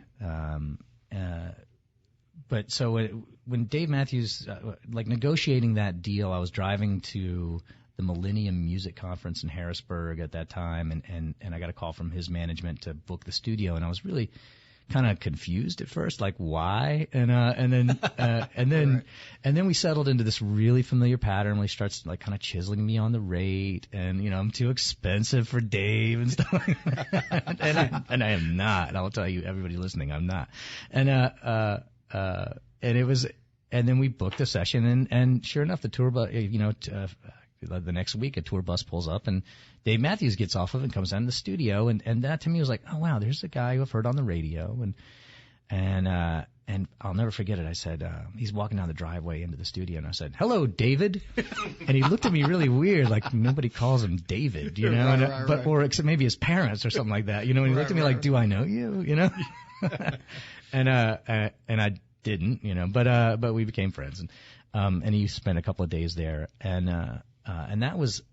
But so when Dave Matthews, like negotiating that deal, I was driving to the Millennium Music Conference in Harrisburg at that time, and I got a call from his management to book the studio, and I was really kind of confused at first, like why, and then we settled into this really familiar pattern where he starts like kind of chiseling me on the rate, and you know I'm too expensive for Dave and stuff like that, and I am not. I'll tell you, everybody listening, I'm not, and it was, and then we booked a session, and sure enough, the tour bus, the next week a tour bus pulls up, and Dave Matthews gets off of it and comes down to the studio, and that to me was like, oh wow, there's a guy who I've heard on the radio, and I'll never forget it. I said, he's walking down the driveway into the studio, and I said, hello, David, and he looked at me really weird, like nobody calls him David, you know, or except maybe his parents or something like that, you know, and he looked at me like, do I know you, you know, and I didn't, you know, but we became friends, and he spent a couple of days there, and that was,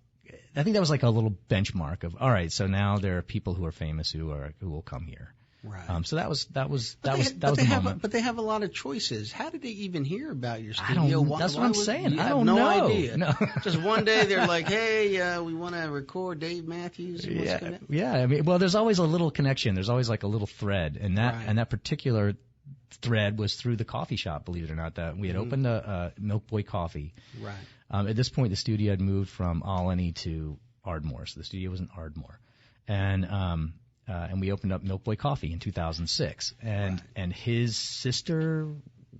I think that was like a little benchmark of, all right, so now there are people who are famous who will come here. Right. So that was the moment. But they have a lot of choices. How did they even hear about your studio? That's what I'm saying. I don't know. No idea. No. Just one day they're like, hey, we want to record Dave Matthews. Yeah. I mean, well, there's always a little connection. There's always like a little thread, and that particular thread was through the coffee shop. Believe it or not, that we had opened a Milkboy Coffee. Right. At this point, the studio had moved from Albany to Ardmore, so the studio was in Ardmore, and we opened up Milkboy Coffee in 2006, and his sister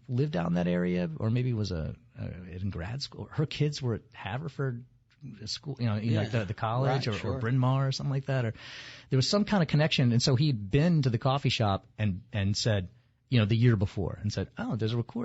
lived down in that area, or maybe was in grad school. Her kids were at Haverford school, like the college, or Bryn Mawr or something like that, or there was some kind of connection, and so he'd been to the coffee shop and said, the year before, and said, oh,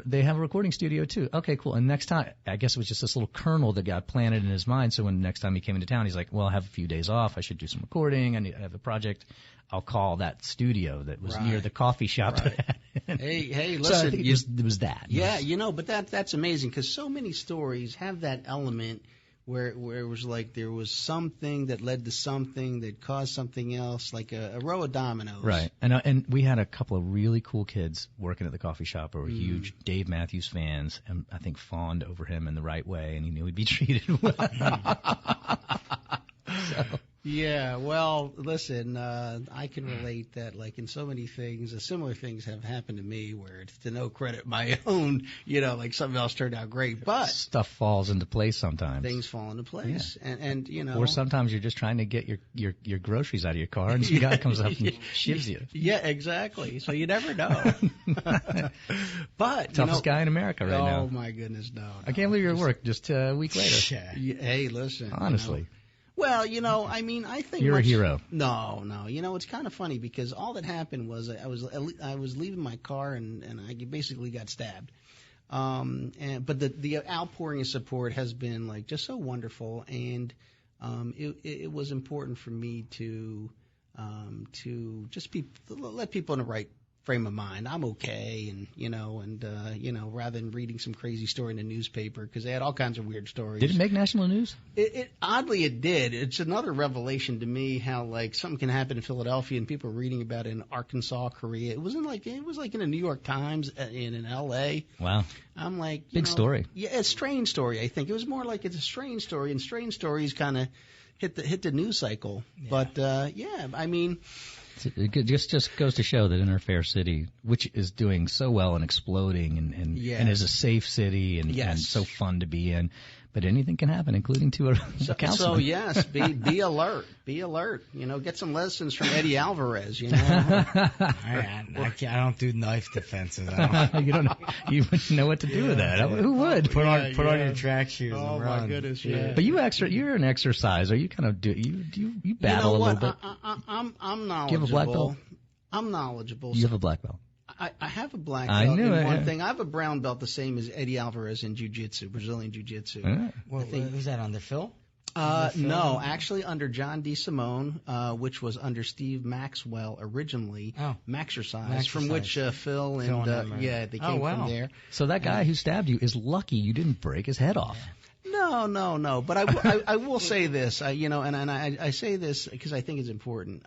they have a recording studio too. Okay, cool. And next time, I guess it was just this little kernel that got planted in his mind. So when the next time he came into town, he's like, well, I have a few days off. I should do some recording. I have a project. I'll call that studio that was near the coffee shop. Right. Hey, listen. So I think it was that. Yeah, but that's amazing, because so many stories have that element where it was like there was something that led to something that caused something else, like a row of dominoes. Right. And we had a couple of really cool kids working at the coffee shop who were huge Dave Matthews fans, and I think fawned over him in the right way, and he knew he'd be treated well. Yeah, well, listen, I can relate that, like, in so many things, similar things have happened to me where it's to no credit my own, like something else turned out great, but stuff falls into place sometimes. Things fall into place, and or sometimes you're just trying to get your groceries out of your car, and some guy comes up and shivs you. Yeah, exactly. So you never know. But toughest guy in America right now. Oh my goodness, no. I can't believe you're at work just a week later. Hey, listen. Honestly. Well, I mean, I think you're a hero. No. It's kind of funny because all that happened was I was leaving my car and I basically got stabbed. But the outpouring of support has been like just so wonderful, and it was important for me to just let people in the right frame of mind. I'm okay, and rather than reading some crazy story in the newspaper, because they had all kinds of weird stories. Did it make national news? Oddly, it did. It's another revelation to me how like something can happen in Philadelphia and people are reading about it in Arkansas, Korea. It was like in the New York Times and in L.A. Wow. I'm like, big story. Yeah, a strange story. I think it was more like it's a strange story, and strange stories kind of hit the news cycle. Yeah. But I mean. It just goes to show that in our fair city, which is doing so well and exploding and is a safe city and so fun to be in, but anything can happen, including to a councilman. So yes, be alert. Be alert. Get some lessons from Eddie Alvarez. I don't do knife defenses. You don't know. You wouldn't know what to do with that. Who would? Put on your track shoes. Oh and my run. goodness! Yeah. But you're an exerciser. You kind of you battle a little bit. I'm knowledgeable. Do you have a black belt? I'm knowledgeable. You have a black belt. I have a black belt. I knew in it. One thing. I have a brown belt, the same as Eddie Alvarez in jiu-jitsu, Brazilian jiu-jitsu. Was that under Phil? No, actually under John D. Simone, which was under Steve Maxwell originally. Maxercise, from which Phil and they came from there. So that guy who stabbed you is lucky you didn't break his head off. No. But I will say this, I say this because I think it's important.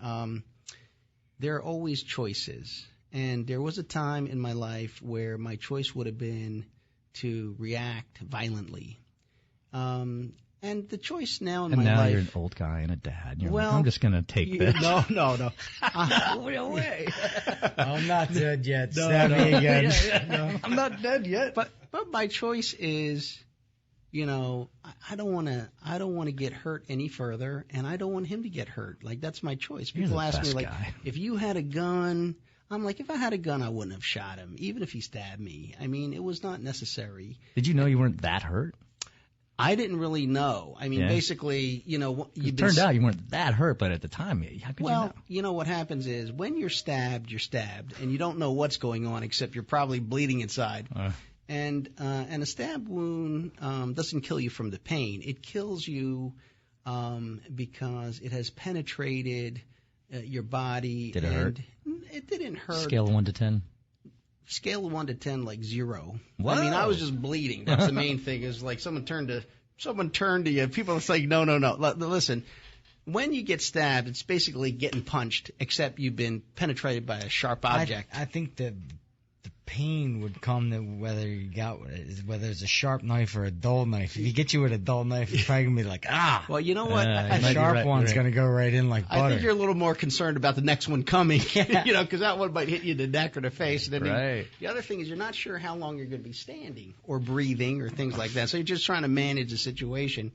There are always choices. And there was a time in my life where my choice would have been to react violently. And the choice now in my life... And now you're an old guy and a dad. You're like, I'm just going to take this. No. No way. I'm not dead yet. Stab me again. No. I'm not dead yet. But my choice is, I don't want to get hurt any further, and I don't want him to get hurt. Like, that's my choice. People ask me, like, if you had a gun... I'm like, if I had a gun, I wouldn't have shot him, even if he stabbed me. I mean, it was not necessary. Did you know you weren't that hurt? I didn't really know. I mean, basically, it turned out you weren't that hurt, but at the time, how could you know? What happens is when you're stabbed, and you don't know what's going on except you're probably bleeding inside. And a stab wound doesn't kill you from the pain. It kills you because it has penetrated your body. Did it hurt? It didn't hurt. Scale of 1 to 10? Scale of 1 to 10, like 0. Whoa. I mean, I was just bleeding. That's the main thing. Is like someone turned to you. People are saying, no. Listen, when you get stabbed, it's basically getting punched, except you've been penetrated by a sharp object. I think the pain would come whether it's a sharp knife or a dull knife. If you get you with a dull knife, you're probably going to be like, Well, you know what? A sharp one's going to go right in like butter. I think you're a little more concerned about the next one coming, because that one might hit you in the neck or the face. And then the other thing is you're not sure how long you're going to be standing or breathing or things like that. So you're just trying to manage the situation.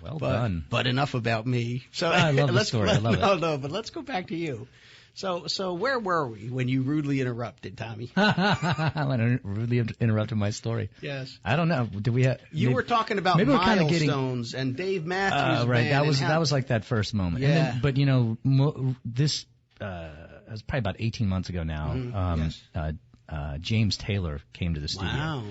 Well done. But enough about me. So I love the story. I love it. No, but let's go back to you. So where were we when you rudely interrupted, Tommy? I rudely interrupted my story. Yes. I don't know. Did we? You were talking about milestones and Dave Matthews. Right. That was like that first moment. Yeah. And then, but this was probably about 18 months ago now. Mm-hmm. James Taylor came to the studio. Wow.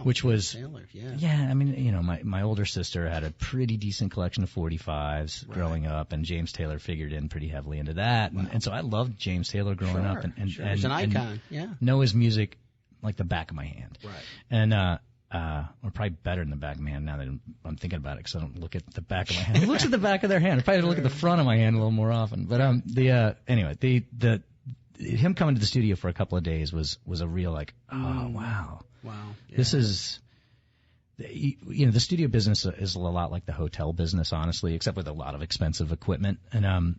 Which was, Taylor, I mean, my older sister had a pretty decent collection of 45s growing up, and James Taylor figured in pretty heavily into that. And so I loved James Taylor growing up. And he's an icon, know his music like the back of my hand. Right. And, or probably better than the back of my hand now that I'm thinking about it, because I don't look at the back of my hand. Who looks at the back of their hand? I probably look at the front of my hand a little more often. But, anyway, him coming to the studio for a couple of days was a real wow. Yeah. This is, the studio business is a lot like the hotel business, honestly, except with a lot of expensive equipment and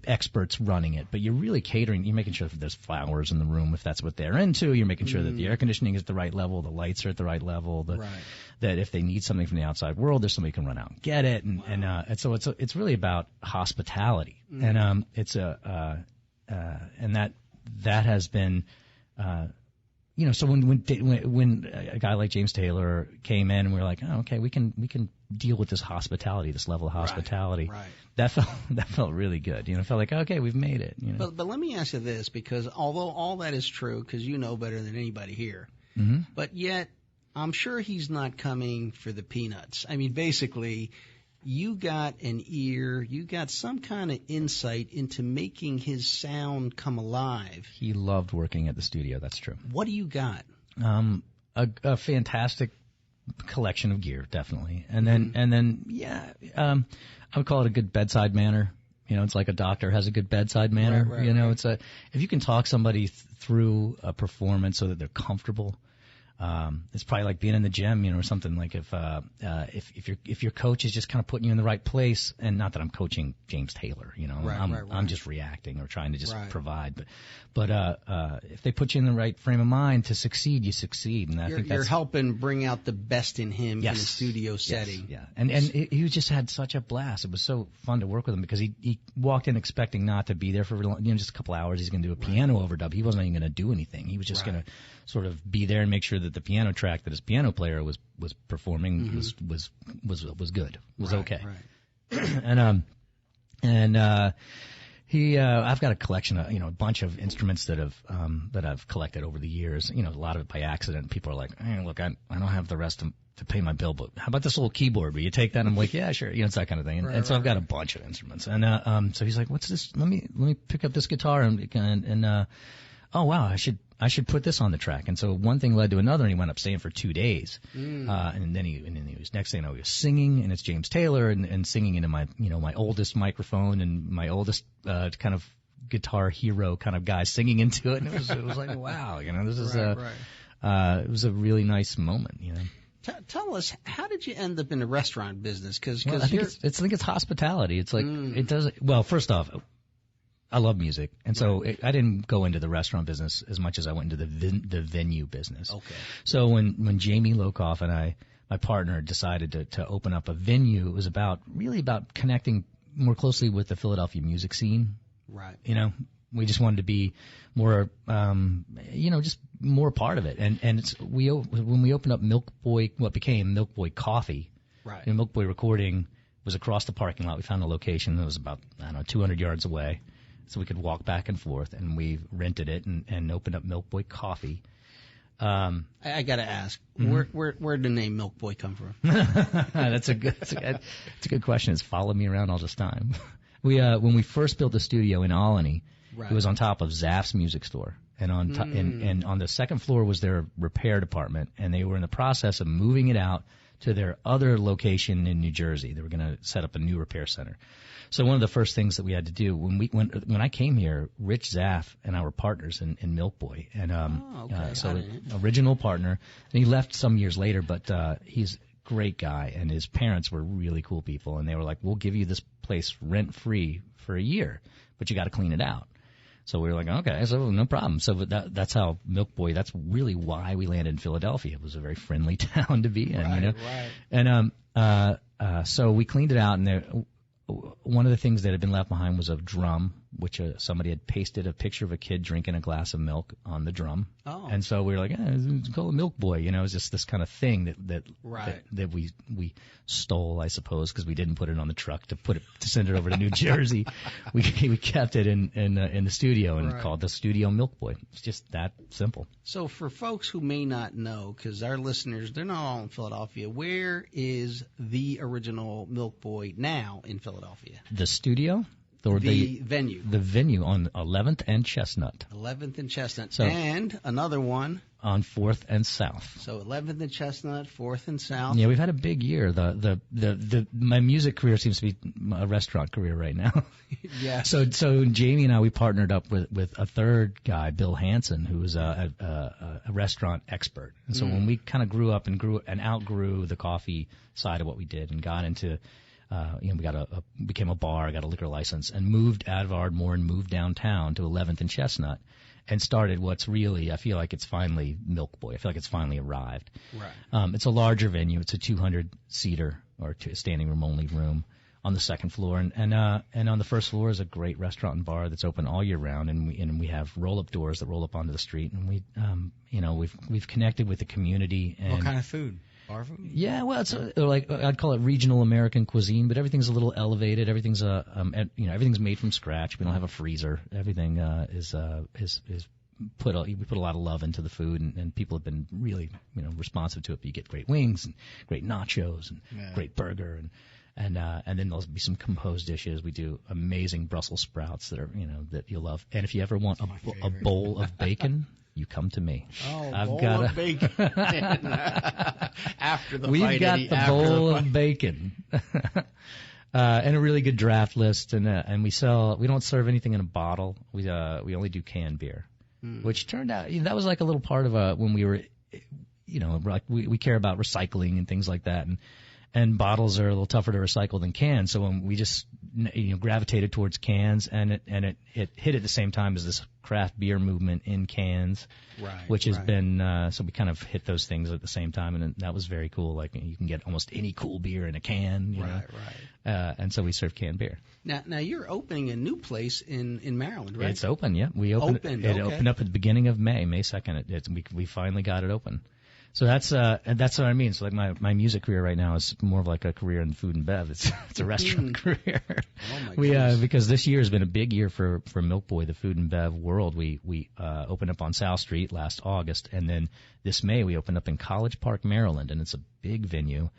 experts running it. But you're really catering. You're making sure that there's flowers in the room if that's what they're into. You're making sure that the air conditioning is at the right level, the lights are at the right level. That if they need something from the outside world, there's somebody who can run out and get it. And so it's really about hospitality. And it's and that has been. So when a guy like James Taylor came in, and we were like, oh, okay, we can deal with this hospitality, this level of hospitality. Right. That felt really good. It felt like, okay, we've made it. But let me ask you this, because although all that is true, because you know better than anybody here, but yet I'm sure he's not coming for the peanuts. I mean, basically, you got an ear, you got some kind of insight into making his sound come alive. He loved working at the studio. That's true. What do you got? A fantastic collection of gear, definitely. And then, I would call it a good bedside manner. You know, it's like a doctor has a good bedside manner. Right, It's if you can talk somebody through a performance so that they're comfortable. It's probably like being in the gym, or something. Like if your coach is just kind of putting you in the right place, and not that I'm coaching James Taylor, I'm just reacting or trying to just provide. But if they put you in the right frame of mind to succeed, you succeed. And I think you're helping bring out the best in him in a studio setting. Yeah, and he just had such a blast. It was so fun to work with him because he walked in expecting not to be there for just a couple hours. He's going to do a piano overdub. He wasn't even going to do anything. He was just going to sort of be there and make sure that the piano track that his piano player was performing was good, was okay. Right. I've got a collection of, a bunch of instruments that I've collected over the years, a lot of it by accident. People are like, hey, look, I don't have the rest to pay my bill, but how about this little keyboard? Will you take that? And I'm like, yeah, sure. It's that kind of thing. And so I've got a bunch of instruments. And, so he's like, what's this? Let me pick up this guitar and oh wow, I should put this on the track. And so one thing led to another, and he went up staying for 2 days. And then he was, next thing I know, he was singing, and it's James Taylor, and singing into my oldest microphone and my oldest kind of guitar hero kind of guy singing into it. And it was like, wow, this is it was a really nice moment, Tell us, how did you end up in the restaurant business? Because I think it's hospitality. It's like it does. Well, first off, I love music, and so I didn't go into the restaurant business as much as I went into the venue business. Okay. So when Jamie Lokoff and my partner, decided to open up a venue, it was really about connecting more closely with the Philadelphia music scene. Right. We just wanted to be more, just more part of it. And when we opened up Milkboy, what became Milkboy Coffee, right? Milkboy Recording was across the parking lot. We found a location that was about 200 yards away. So we could walk back and forth, and we rented it and opened up Milkboy Coffee. I got to ask, where did the name Milkboy come from? That's a good question. It's followed me around all this time. When we first built the studio in Albany, it was on top of Zaff's music store, and on the second floor was their repair department, and they were in the process of moving it out to their other location in New Jersey. They were going to set up a new repair center. So one of the first things that we had to do when I came here, Rich Zaff and I were partners in Milkboy, and so original partner. And he left some years later, but he's a great guy, and his parents were really cool people, and they were like, "We'll give you this place rent free for a year, but you got to clean it out." So we were like, okay, so no problem. So that's how Milkboy. That's really why we landed in Philadelphia. It was a very friendly town to be in, Right. And so we cleaned it out, and one of the things that had been left behind was a drum, which somebody had pasted a picture of a kid drinking a glass of milk on the drum. Oh. And so we were like, let's call it Milkboy. It was just this kind of thing that we stole, I suppose, because we didn't put it on the truck to send it over to New Jersey. We kept it in the studio and called the studio Milkboy. It's just that simple. So for folks who may not know, because our listeners, they're not all in Philadelphia, where is the original Milkboy now in Philadelphia? The studio? Or the venue. The venue on 11th and Chestnut. 11th and Chestnut. So, and another one. On 4th and South. So 11th and Chestnut, 4th and South. Yeah, we've had a big year. My music career seems to be a restaurant career right now. Yeah. So Jamie and I, we partnered up with a third guy, Bill Hansen, who was a restaurant expert. And so when we kind of grew up and outgrew the coffee side of what we did and got into we became a bar, got a liquor license, and moved out of Ardmore and moved downtown to 11th and Chestnut, and started what's really, I feel like it's finally Milkboy. I feel like it's finally arrived. Right. It's a larger venue. It's a 200-seater or standing room only room on the second floor, and on the first floor is a great restaurant and bar that's open all year round, and we have roll-up doors that roll up onto the street, and we've connected with the community. And what kind of food? Bar food? Yeah, well, it's like I'd call it regional American cuisine, but everything's a little elevated. Everything's everything's made from scratch. We don't have a freezer. Everything is we put a lot of love into the food, and people have been really responsive to it. You get great wings and great nachos and great burger, And then there'll be some composed dishes. We do amazing Brussels sprouts that are, that you'll love. And if you ever want a bowl of bacon, you come to me. Oh, I've bowl got of bacon. After the We've fight, got Eddie, the after bowl the of fight. bacon. And a really good draft list. And we don't serve anything in a bottle. We only do canned beer, which turned out, that was like a little part of when we were, like we care about recycling and things like that. And bottles are a little tougher to recycle than cans, so when we just gravitated towards cans, and it hit at the same time as this craft beer movement in cans, Right, which has been so we kind of hit those things at the same time, and that was very cool. Like you can get almost any cool beer in a can, Right. And so we serve canned beer. Now you're opening a new place in Maryland, right? It's open, yeah. We opened it okay. opened up at the beginning of May 2nd. We finally got it open. So that's what I mean. So like my music career right now is more of like a career in food and bev. It's a restaurant career. Oh my goodness. Because this year has been a big year for Milkboy, the food and bev world. We opened up on South Street last August, and then this May we opened up in College Park, Maryland, and it's a big venue.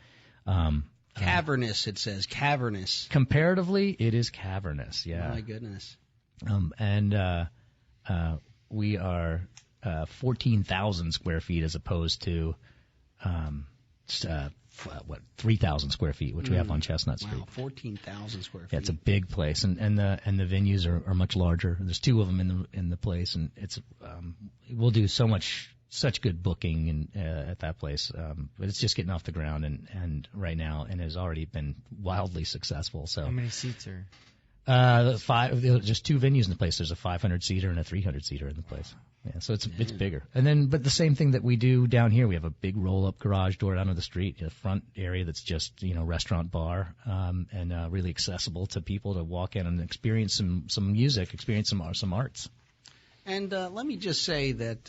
Cavernous, it says cavernous. Comparatively, it is cavernous. Yeah. My goodness. We are 14,000 square feet as opposed to 3,000 square feet, which we have on Chestnut Street. Wow, 14,000 square feet. Yeah, it's a big place, and the venues are much larger. There's two of them in the place, and it's we'll do such good booking at that place. But it's just getting off the ground and right now, and has already been wildly successful. So how many seats are? Just two venues in the place. There's a 500-seater and a 300-seater in the place. Yeah, so it's bigger. But the same thing that we do down here, we have a big roll-up garage door down to the street, a front area that's just, restaurant bar, and really accessible to people to walk in and experience some music, experience some arts. And let me just say that,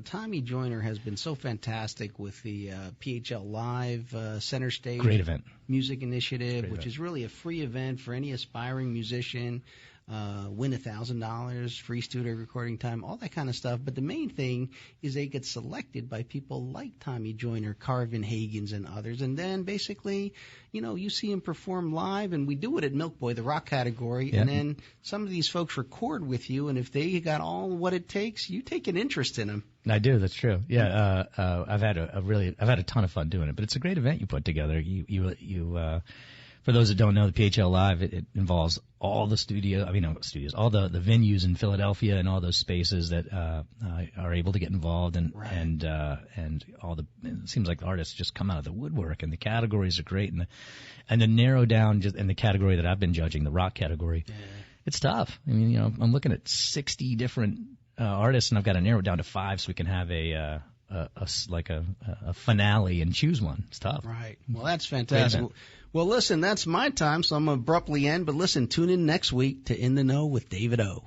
Tommy Joyner has been so fantastic with the PHL Live Center Stage Great event. Music Initiative, Great which event. is really a free event for any aspiring musician. Win $1,000, free studio recording time, all that kind of stuff. But the main thing is they get selected by people like Tommy Joyner, Carvin Hagens, and others. And then basically, you see him perform live, and we do it at Milkboy, the rock category. Yeah. And then some of these folks record with you, and if they got all what it takes, you take an interest in them. I do. That's true. Yeah. I've had a ton of fun doing it, but it's a great event you put together. For those that don't know, the PHL Live, it involves all the all the venues in Philadelphia and all those spaces that are able to get involved, and all the, it seems like the artists just come out of the woodwork, and the categories are great, and the narrow down just in the category that I've been judging, the rock category, it's tough. I mean, I'm looking at 60 different artists, and I've got to narrow it down to 5 so we can have a finale and choose one. It's tough. Right. Well, that's fantastic. Well, listen, that's my time, so I'm going to abruptly end. But listen, tune in next week to In the Know with David O.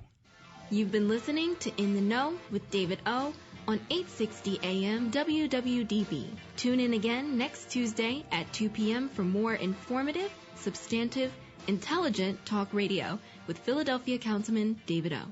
You've been listening to In the Know with David O on 860 AM WWDB. Tune in again next Tuesday at 2 p.m. for more informative, substantive, intelligent talk radio with Philadelphia Councilman David O.